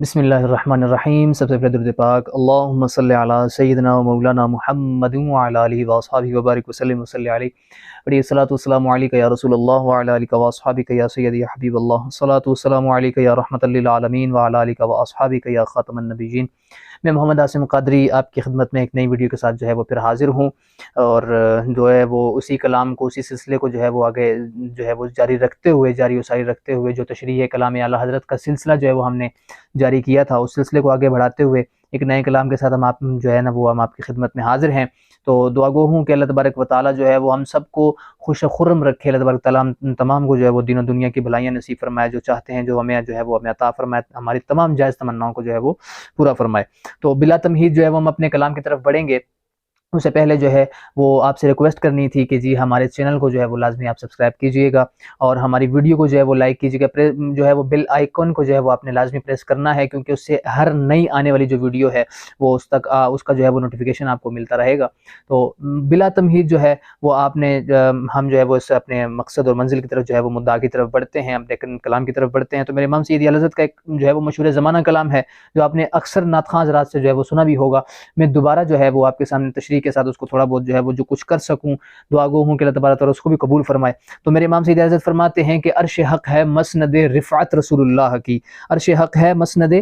بسم اللہ الرحمن الرحیم۔ سب سے پہلے درود پاک اللہم صلی علی سیدنا و مولانا محمد وعلی آلہ واصحابہ وبارک وسلم وصلی علیہ بڑی الصلاۃ والسلام علیک یا رسول اللہ وعلی آلہ واصحابہ یا سیدی یا حبیب اللہ، الصلاۃ والسلام علیک یا رحمۃ للعالمین وعلی آلہ واصحابہ یا خاتم النبیین۔ میں محمد عاصم قادری آپ کی خدمت میں ایک نئی ویڈیو کے ساتھ جو ہے وہ پھر حاضر ہوں، اور جو ہے وہ اسی کلام کو، اسی سلسلے کو جو ہے وہ آگے جو ہے وہ جاری رکھتے ہوئے، جاری و ساری رکھتے ہوئے، جو تشریح کلام اعلیٰ حضرت کا سلسلہ جو ہے وہ ہم نے جاری کیا تھا، اس سلسلے کو آگے بڑھاتے ہوئے ایک نئے کلام کے ساتھ ہم جو ہے نا وہ ہم آپ کی خدمت میں حاضر ہیں۔ تو دعا گو ہوں کہ اللہ تبارک و تعالیٰ جو ہے وہ ہم سب کو خوش و خرم رکھے، اللہ تبارک و تعالیٰ تمام کو جو ہے وہ دین و دنیا کی بھلائیاں نصیب فرمائے، جو چاہتے ہیں جو ہمیں جو ہے وہ ہمیں عطا فرمائے، ہماری تمام جائز تمناؤں کو جو ہے وہ پورا فرمائے۔ تو بلا تمہید جو ہے وہ ہم اپنے کلام کی طرف بڑھیں گے، اس سے پہلے جو ہے وہ آپ سے ریکویسٹ کرنی تھی کہ جی ہمارے چینل کو جو ہے وہ لازمی آپ سبسکرائب کیجئے گا، اور ہماری ویڈیو کو جو ہے وہ لائک کیجئے گا، جو ہے وہ بیل آئیکن کو جو ہے وہ آپ نے لازمی پریس کرنا ہے، کیونکہ اس سے ہر نئی آنے والی جو ویڈیو ہے وہ اس کا جو ہے وہ نوٹیفیکیشن آپ کو ملتا رہے گا۔ تو بلا تمہید جو ہے وہ آپ نے ہم جو ہے وہ اس اپنے مقصد اور منزل کی طرف جو ہے وہ مدعا کی طرف بڑھتے ہیں، اپنے کلام کی طرف بڑھتے ہیں۔ تو میرے امام سیدی اعلیٰ حضرت کا ایک جو ہے وہ مشہور زمانہ کلام ہے، جو آپ نے اکثر نعت خواں حضرات سے جو ہے وہ سنا بھی ہوگا۔ میں دوبارہ جو ہے وہ آپ کے سامنے تشریح کے ساتھ اس کو تھوڑا بہت جو ہے وہ جو کچھ کر سکوں، دعا گو ہوں کہ اللہ تبارک تعالیٰ اس کو بھی قبول فرمائے۔ تو میرے امام سیدی حضرت فرماتے ہیں کہ عرش حق ہے مسند رفعت رسول اللہ کی، عرش حق ہے مسند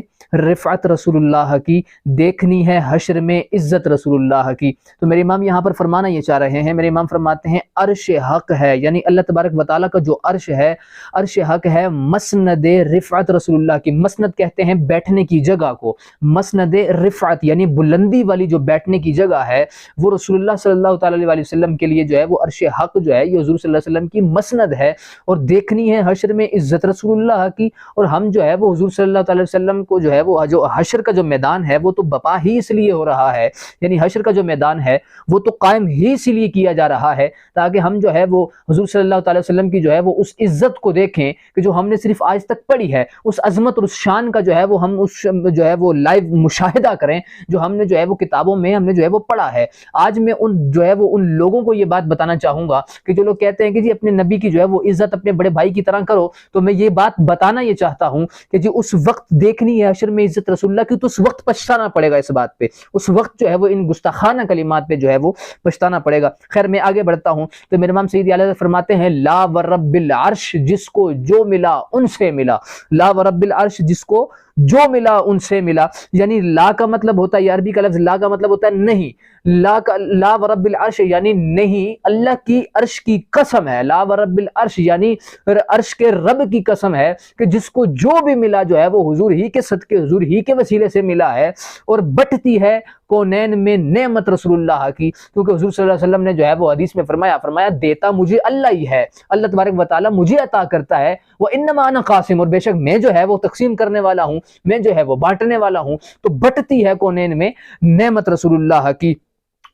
رفعت رسول اللہ کی، دیکھنی ہے حشر میں عزت رسول اللہ کی۔ تو میرے امام یہاں پر فرمانا یہ چاہ رہے ہیں، میرے امام فرماتے ہیں عرش حق ہے، یعنی اللہ تبارک و تعالیٰ کا جو عرش ہے، عرش حق ہے مسند رفعت رسول اللہ کی۔ مسند کہتے ہیں بیٹھنے کی جگہ کو، مسند رفعت یعنی بلندی والی جو بیٹھنے کی جگہ ہے، وہ رسول اللہ صلی اللہ تعالی علیہ وسلم کے لیے جو ہے وہ عرش حق جو ہے یہ حضور صلی اللہ علیہ وسلم کی مسند ہے، اور دیکھنی ہے حشر میں عزت رسول اللہ کی۔ اور ہم جو ہے وہ حضور صلی اللہ تعالی وسلم کو جو ہے وہ جو حشر کا جو میدان ہے وہ تو بپا ہی اس لیے ہو رہا ہے، یعنی حشر کا جو میدان ہے وہ تو قائم ہی اس لیے کیا جا رہا ہے تاکہ ہم جو ہے وہ حضور صلی اللہ تعالی وسلم کی جو ہے وہ اس عزت کو دیکھیں کہ جو ہم نے صرف آج تک پڑھی ہے، اس عظمت اور اس شان کا جو ہے وہ ہم اس جو ہے وہ لائیو مشاہدہ کریں، جو ہم نے جو ہے وہ کتابوں میں ہم نے جو ہے وہ پڑھا ہے۔ آج میں ان لوگوں کو یہ بات بتانا چاہوں گا کہ جو لوگ کہتے ہیں کہ جی اپنے نبی کی جو ہے وہ عزت اپنے بڑے بھائی کی طرح کرو، تو میں یہ بات بتانا یہ چاہتا ہوں کہ جی اس وقت دیکھنی ہے حشر میں عزت رسول اللہ کی، تو اس وقت پچھتانا پڑے گا اس بات پہ، اس وقت جو ہے وہ ان گستاخانہ کلمات پہ جو ہے وہ پچھتانا پڑے گا۔ خیر میں آگے بڑھتا ہوں، تو میرے امام سیدی اعلیٰ حضرت فرماتے ہیں لا ورب العرش جس کو جو ملا ان سے ملا، لا ورب العرش جس کو جو ملا ان سے ملا، یعنی لا کا مطلب ہوتا ہے، یہ عربی کا لفظ لا کا مطلب ہوتا ہے نہیں، لا ورب العرش یعنی نہیں، اللہ کی عرش کی قسم ہے، لا ورب العرش یعنی عرش کے رب کی قسم ہے کہ جس کو جو بھی ملا جو ہے وہ حضور ہی کے صدقے، حضور ہی کے وسیلے سے ملا ہے، اور بٹتی ہے کونین میں نعمت رسول اللہ کی، کیونکہ حضور صلی اللہ علیہ وسلم نے جو ہے وہ حدیث میں فرمایا دیتا مجھے اللہ ہی ہے، اللہ تبارک و تعالیٰ مجھے عطا کرتا ہے، وَإِنَّمَا أَنَا قَاسِمٌ، اور بے شک میں جو ہے وہ تقسیم کرنے والا ہوں، میں جو ہے وہ بانٹنے والا ہوں، تو بٹتی ہے کونین میں نعمت رسول اللہ کی۔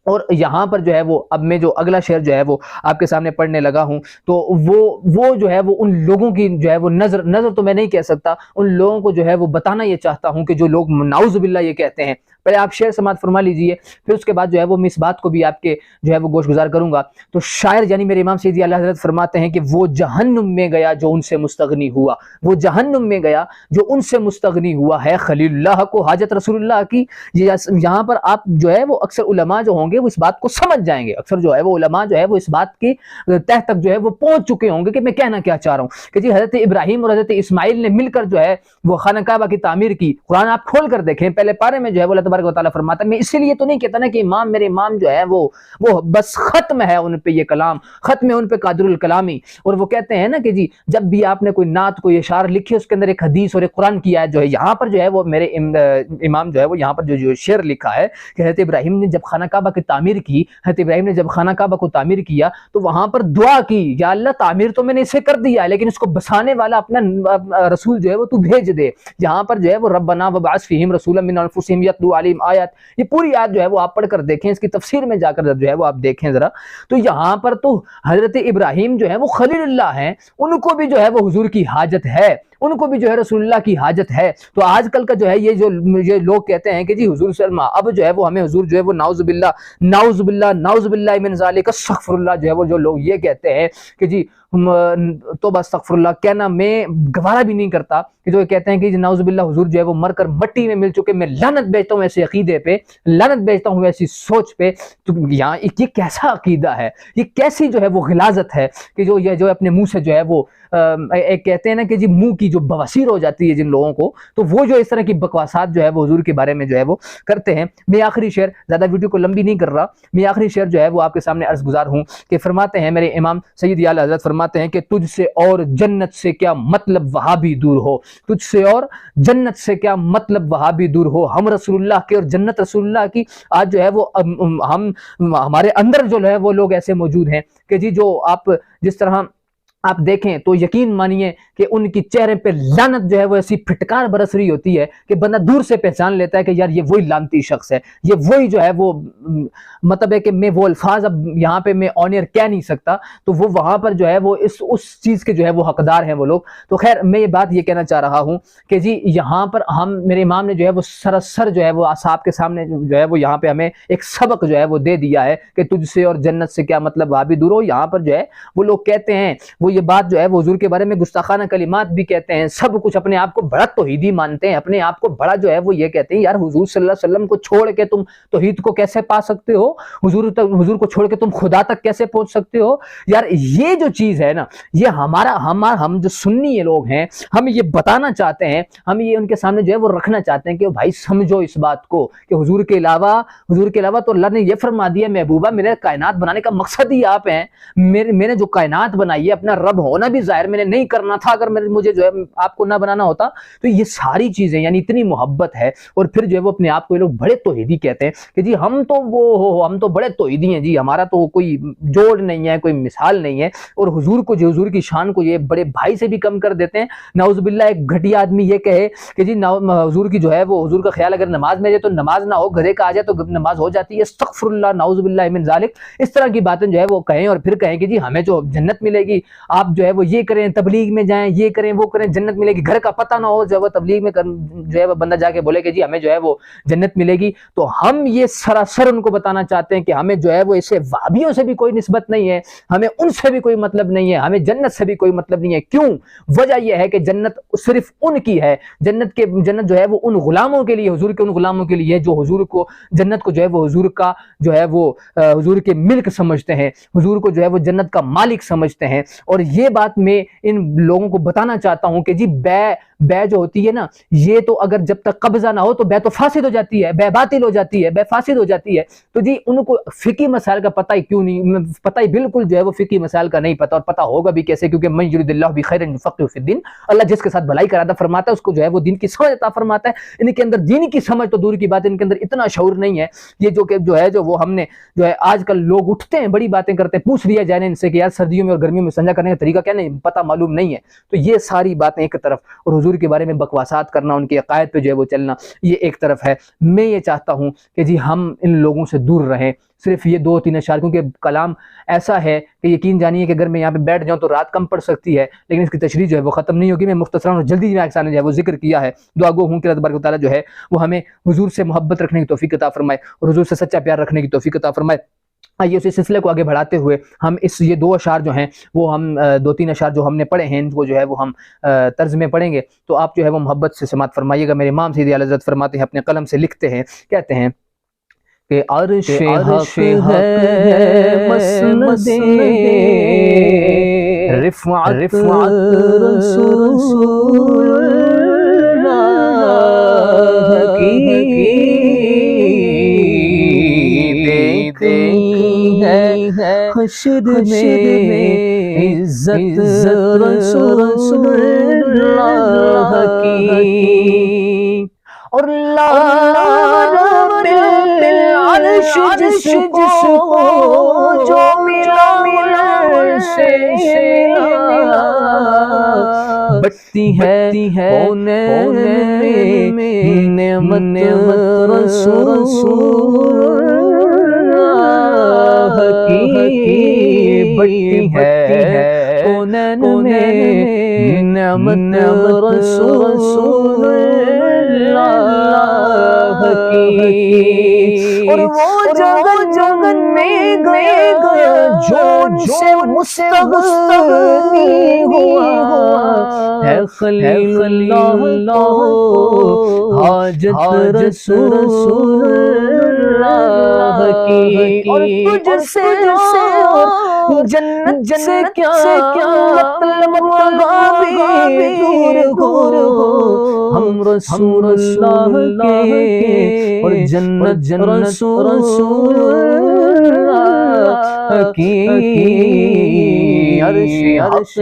اور یہاں پر جو ہے وہ اب میں جو اگلا شعر جو ہے وہ آپ کے سامنے پڑھنے لگا ہوں، تو وہ جو ہے وہ ان لوگوں کی جو ہے وہ نظر تو میں نہیں کہہ سکتا، ان لوگوں کو جو ہے وہ بتانا یہ چاہتا ہوں کہ جو لوگ نعوذ باللہ یہ کہتے ہیں۔ پہلے آپ شعر سماعت فرما لیجئے، پھر اس کے بعد جو ہے وہ میں اس بات کو بھی آپ کے جو ہے وہ گوش گزار کروں گا۔ تو شاعر یعنی میرے امام سیدی اعلیٰ حضرت فرماتے ہیں کہ وہ جہنم میں گیا جو ان سے مستغنی ہوا، وہ جہنم میں گیا جو ان سے مستغنی ہوا ہے، خلیل اللہ کو حاجت رسول اللہ کی۔ یہاں پر آپ جو ہے وہ اکثر علماء جو ہوں گے وہ اس بات کو سمجھ جائیں گے، اکثر جو ہے وہ علماء جو ہے وہ اس بات کی تہ تک جو ہے وہ پہنچ چکے ہوں گے کہ میں کہنا کیا چاہ رہا ہوں کہ جی حضرت ابراہیم اور حضرت اسماعیل نے مل کر جو ہے وہ خانہ کعبہ کی تعمیر کی۔ قرآن آپ کھول کر دیکھیں، پہلے پارے میں جو ہے وہ اللہ تبارک و تعالیٰ فرماتا ہے، میں اسی لیے تو نہیں کہتا نا کہ امام میرے امام جو ہے وہ بس ختم ہے ان پہ یہ کلام، ختم ہے ان پہ قادر الکلامی، اور وہ کہتے ہیں نا کہ جی جب بھی آپ نے کوئی نعت کوئی اشعار لکھی اس کے اندر ایک حدیث اور ایک قرآن کی آیت جو ہے، یہاں پر جو ہے وہ میرے امام جو ہے وہ یہاں پر جو شعر لکھا ہے کہ حضرت ابراہیم نے جب خانہ کعبہ کی تعمیر کی، حضرت ابراہیم نے جب خانہ کعبہ کو تعمیر کیا تو وہاں پر دعا کی، یا اللہ تعمیر تو میں نے اسے کر دیا لیکن اس کو بسانے والا اپنا رسول جو ہے وہ تو بھیج دے۔ یہاں پر جو ہے وہ ربنا وبعث فیہم رسولا من انفسہم یتلو علیہم آیات، یہ پوری آیت جو ہے وہ آپ پڑھ کر دیکھیں، اس کی تفسیر میں جا کر جو ہے وہ آپ دیکھیں ذرا، تو یہاں پر تو حضرت ابراہیم جو ہے وہ خلیل اللہ ہیں، ان کو بھی جو ہے وہ حضور کی حاجت ہے، ان کو بھی جو ہے رسول اللہ کی حاجت ہے۔ تو آج کل کا جو ہے یہ جو لوگ کہتے ہیں کہ جی حضور صلی اللہ علیہ وسلم اب جو ہے وہ ہمیں حضور جو ہے وہ نعوذ باللہ من ذالک استغفر اللہ جو ہے وہ جو لوگ یہ کہتے ہیں کہ جی توبہ استغفر اللہ کہنا میں گوارا بھی نہیں کرتا، کہ جو کہتے ہیں کہ جی نعوذ باللہ حضور جو ہے وہ مر کر مٹی میں مل چکے، میں لعنت بھیجتا ہوں ایسے عقیدے پہ، لعنت بھیجتا ہوں ایسی سوچ پہ۔ تو یہاں یہ کیسا عقیدہ ہے، یہ کیسی جو ہے وہ غلاظت ہے کہ جو اپنے منہ سے جو ہے وہ ایک کہتے ہیں نا کہ جی منہ کی جو بواسیر ہو جاتی ہے جن لوگوں کو، تو وہ جو اس طرح کی بکواسات جو ہے وہ حضور کے بارے میں جو ہے وہ کرتے ہیں۔ میں آخری شعر، زیادہ ویڈیو کو لمبی نہیں کر رہا، میں آخری شعر جو ہے وہ آپ کے سامنے عرض گزار ہوں کہ فرماتے ہیں میرے امام سید اعلیٰ حضرت فرماتے ہیں کہ تجھ سے اور جنت سے کیا مطلب وہاں بھی دور ہو، تجھ سے اور جنت سے کیا مطلب وہاں بھی دور ہو، ہم رسول اللہ کے اور جنت رسول اللہ کی۔ آج جو ہے وہ ہمارے اندر جو ہے وہ لوگ ایسے موجود ہیں کہ جی جو آپ جس طرح آپ دیکھیں تو یقین مانیے کہ ان کی چہرے پہ لعنت جو ہے وہ ایسی پھٹکار برس رہی ہوتی ہے کہ بندہ دور سے پہچان لیتا ہے کہ یار یہ وہی لعنتی شخص ہے، یہ وہی جو ہے وہ مطلب ہے کہ میں وہ الفاظ اب یہاں پہ میں آن ایئر کہہ نہیں سکتا، تو وہ وہاں پر جو ہے وہ اس چیز کے جو ہے وہ حقدار ہیں وہ لوگ۔ تو خیر میں یہ بات یہ کہنا چاہ رہا ہوں کہ جی یہاں پر میرے امام نے جو ہے وہ سراسر جو ہے وہ اصحاب کے سامنے جو ہے وہ یہاں پہ ہمیں ایک سبق جو ہے وہ دے دیا ہے کہ تجھ سے اور جنت سے کیا مطلب وہاں بھی دور ہو۔ یہاں پر جو ہے وہ لوگ کہتے ہیں، وہ یہ بات جو ہے وہ حضور کے بارے میں گستاخانہ کلمات بھی کہتے ہیں، سب کچھ اپنے آپ کو بڑا توحیدی مانتے ہیں، اپنے آپ کو بڑا جو ہے وہ یہ کہتے ہیں یار حضور صلی اللہ علیہ وسلم کو چھوڑ کے تم توحید کو کیسے پا سکتے ہو، حضور کو چھوڑ کے تم خدا تک کیسے پہنچ سکتے ہو۔ یار یہ جو چیز ہے نا، یہ ہم جو سنی لوگ ہیں ہم یہ بتانا چاہتے ہیں، ہم یہ ان کے سامنے جو ہے وہ رکھنا چاہتے ہیں کہ بھائی سمجھو اس بات کو کہ حضور کے علاوہ تو اللہ نے یہ فرما دیا محبوبہ میرے کائنات بنانے کا مقصد ہی آپ ہیں، میں نے جو کائنات بنائی ہے اپنا رب ہونا بھی ظاہر میں نے نہیں کرنا تھا اگر مجھے جو ہے آپ کو نہ بنانا ہوتا۔ تو یہ ساری چیزیں یعنی اتنی محبت ہے، اور پھر جو ہے وہ اپنے آپ کو یہ لوگ بڑے توحیدی کہتے ہیں کہ جی ہم تو بڑے توحیدی ہیں جی، ہمارا تو کوئی جوڑ نہیں ہے، کوئی مثال نہیں ہے، اور حضور کی شان کو یہ بڑے بھائی سے بھی کم کر دیتے ہیں۔ نعوذ باللہ ایک گھٹیا آدمی یہ کہے کہ جی حضور کی جو ہے وہ حضور کا خیال اگر نماز میں جائے تو نماز نہ ہو، گدھے کا آ جائے تو نماز ہو جاتی ہے، استغفر اللہ نعوذ باللہ من ذالک، اس طرح کی باتیں جو ہے وہ کہیں اور پھر کہیں کہ جی ہمیں جو جنت ملے گی، آپ جو ہے وہ یہ کریں تبلیغ میں جائیں، یہ کریں وہ کریں جنت ملے گی، گھر کا پتہ نہ ہو جو ہے وہ تبلیغ میں جو ہے وہ بندہ جا کے بولے کہ جی ہمیں جو ہے وہ جنت ملے گی۔ تو ہم یہ سراسر ان کو بتانا چاہتے ہیں کہ ہمیں جو ہے وہ اسے وہابیوں سے بھی کوئی نسبت نہیں ہے، ہمیں ان سے بھی کوئی مطلب نہیں ہے، ہمیں جنت سے بھی کوئی مطلب نہیں ہے۔ کیوں؟ وجہ یہ ہے کہ جنت صرف ان کی ہے، جنت جو ہے وہ ان غلاموں کے لیے، حضور کے ان غلاموں کے لیے جو حضور کو جنت کو جو ہے وہ حضور کا جو ہے وہ حضور کے ملک سمجھتے ہیں، حضور کو جو ہے وہ جنت کا مالک سمجھتے ہیں۔ اور یہ بات میں ان لوگوں کو بتانا چاہتا ہوں کہ جی بے جو ہوتی ہے نا، یہ تو اگر جب تک قبضہ نہ ہو تو بے تو فاسد ہو جاتی ہے، بے باطل ہو جاتی ہے، بے فاسد ہو جاتی ہے۔ تو جی ان کو فقہی مسائل کا پتہ ہی کیوں نہیں، پتہ ہی بالکل جو ہے وہ فقہی مسائل کا نہیں پتہ، اور پتہ ہوگا بھی کیسے، کیونکہ من یرید اللہ بخیر یفقہہ فی الدین، اللہ جس کے ساتھ بھلائی کا ارادہ فرماتا ہے اس کو جو ہے وہ دین کی سمجھ عطا فرماتا ہے۔ ان کے اندر دین کی سمجھ تو دور کی بات ہے، ان کے اندر اتنا شعور نہیں ہے۔ یہ جو ہم نے جو ہے آج کل لوگ اٹھتے ہیں بڑی باتیں کرتے ہیں، پوچھ لیا جائے ان سے کہ یار سردیوں میں اور گرمیوں میں سنجا کرنے کا طریقہ کیا، نہیں پتہ معلوم نہیں ہے۔ تو یہ ساری باتیں ایک طرف، اور حضور کے بارے میں بکواسات کرنا، ان کے عقائد پہ جو ہے وہ چلنا، یہ ایک طرف ہے۔ میں یہ چاہتا ہوں کہ جی ہم ان لوگوں سے دور رہیں، صرف یہ 2-3 اشعار، کیونکہ کلام ایسا ہے کہ یقین جانیے کہ اگر میں یہاں پہ بیٹھ جاؤں تو رات کم پڑ سکتی ہے، لیکن اس کی تشریح جو ہے وہ ختم نہیں ہوگی۔ میں مختصراً اور جلدی میں آپ نے جو ہے وہ ذکر کیا ہے۔ دعا گو ہوں کہ اللہ تبارک و تعالیٰ جو ہے وہ ہمیں حضور سے محبت رکھنے کی توفیق عطا فرمائے اور حضور سے سچا پیار رکھنے کی توفیق عطا فرمائے۔ آئیے اسی سلسلے کو آگے بڑھاتے ہوئے ہم یہ 2 اشعار جو ہیں وہ ہم 2-3 اشعار جو ہم نے پڑھے ہیں ان کو جو ہے وہ ہم طرز میں پڑھیں گے، تو آپ جو ہے وہ محبت سے سماعت فرمائیے گا۔ میرے امام سید اعلیٰ حضرت فرماتے ہیں، اپنے قلم سے لکھتے ہیں، کہتے ہیں کہ عرش حق ہے مسند رفعت رسول اللہ کی، حشر میں عزت رسول اللہ کی، اور العرش جس کو جو ملا سے بٹتی ہے ہونے میں نعمت رسول اللہ کی، بٹتی ہے کونین میں نعمت رسول اللہ کی، اور وہ جگن میں گیا جو سے مستغنی ہوا ہے خلیل اللہ کو حاجت رسول اللہ کی، اور تجھ سے جنت سے کیا مطلب دور ہو، ہم رسول اللہ کے اور جنت رسول اللہ کی، عرش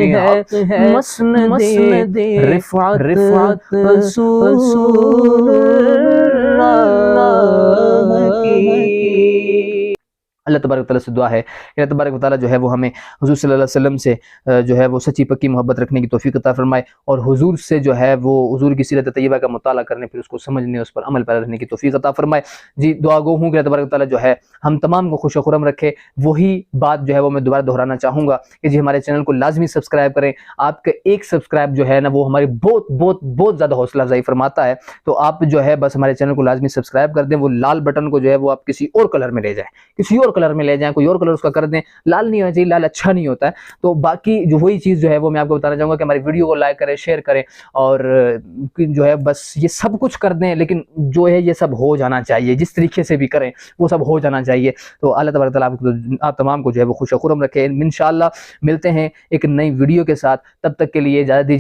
ہے مسند رفعت رسول اللہ کی۔ اللہ تبارک و تعالیٰ سے دعا ہے کہ اللہ تبارک و تعالیٰ جو ہے وہ ہمیں حضور صلی اللہ علیہ وسلم سے جو ہے وہ سچی پکی محبت رکھنے کی توفیق عطا فرمائے، اور حضور سے جو ہے وہ حضور کی سیرت طیبہ کا مطالعہ کرنے، پھر اس کو سمجھنے، اس پر عمل پیرا رہنے کی توفیق عطا فرمائے۔ جی دعا گو ہوں کہ اللہ تبارک و تعالیٰ جو ہے ہم تمام کو خوش و خرم رکھے۔ وہی بات جو ہے وہ میں دوبارہ دہرانا چاہوں گا کہ جی ہمارے چینل کو لازمی سبسکرائب کریں۔ آپ کا ایک سبسکرائب جو ہے نا وہ ہماری بہت زیادہ حوصلہ افزائی فرماتا ہے، تو آپ جو ہے بس ہمارے چینل کو لازمی سبسکرائب کر دیں۔ وہ لال بٹن کو جو ہے وہ آپ کسی اور کلر میں لے جائیں، کسی اور کلر میں لے جائیں، کوئی اور کلر اس کا کر دیں، لال نہیں ہونا چاہیے، لال اچھا نہیں ہوتا ہے۔ تو باقی جو وہی چیز جو ہے وہ میں آپ کو بتانا چاہوں گا کہ ہماری ویڈیو کو لائک کریں، شیئر کریں، اور جو ہے بس یہ سب کچھ کر دیں، لیکن جو ہے یہ سب ہو جانا چاہیے، جس طریقے سے بھی کریں وہ سب ہو جانا چاہیے۔ تو اللہ تبارک تعالیٰ آپ تمام کو جو ہے وہ خوش و خرم رکھے۔ انشاءاللہ ملتے ہیں ایک نئی ویڈیو کے ساتھ، تب تک کے لیے اجازت دیجیے۔